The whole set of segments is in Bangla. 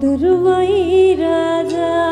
কদরবাইরা যায়।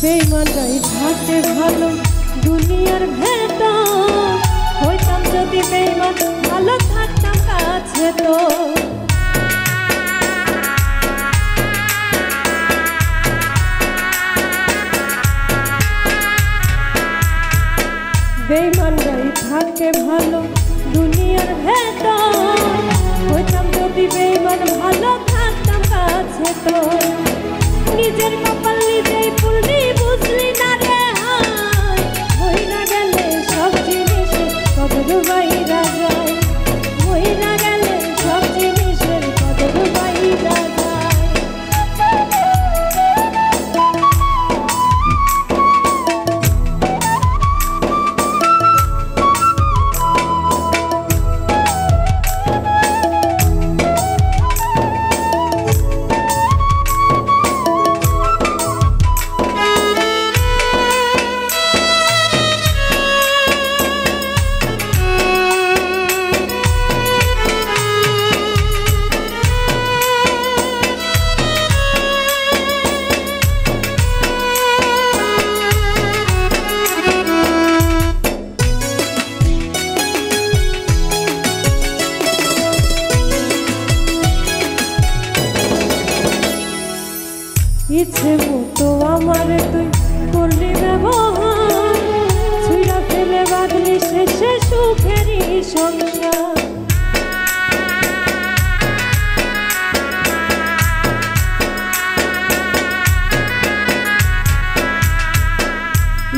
বেঈমানরাই থাকে ভালো দুনিয়ার ভেতর, হইতাম যদি বেঈমান ভালো থাকতাম কাছে তো। বেঈমানরাই থাকে ভালো দুনিয়ার ভেতর, হইতাম যদি বেঈমান ভালো থাকতাম কাছে তো। নিজের কপাল নিজেই পুরনি বুঝলি না রে হায়, মইরা গেলে সব জিনিসের কদর বাইরা যায়, মইরা গেলে সব জিনিসের কদর বাইরা যায়। ইচ্ছে মতো আমার তুই করলি ব্যবহার, ছুঁড়া ফেলে বাঁধলি শেষে সুখেরই সংসার।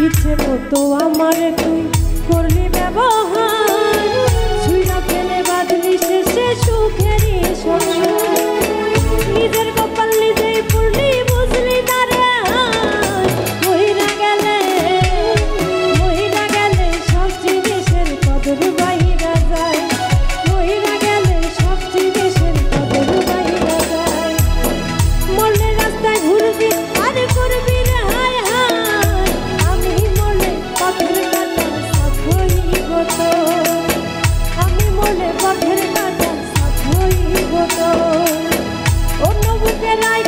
ইচ্ছে মতো আমার তুই করলি ব্যবহার, ছুঁড়া ফেলে বাঁধলি শেষে সুখেরই সংসার। নিজের কপাল নিজেই পুরনি বুঝলি না রে হায়, মইরা গেলে সব জিনিসের কদর বাইরা যায়, মইরা গেলে সব জিনিসের কদর বাইরা যায়। মরলে রাস্তায় ঘুরবি আর করবি রে হায় হায়, আমি মরলে পথের কাটা সাথ হইব তো, আমি মরলে পথের কাটা সাথ হইব তো। অন্য বুকে রাই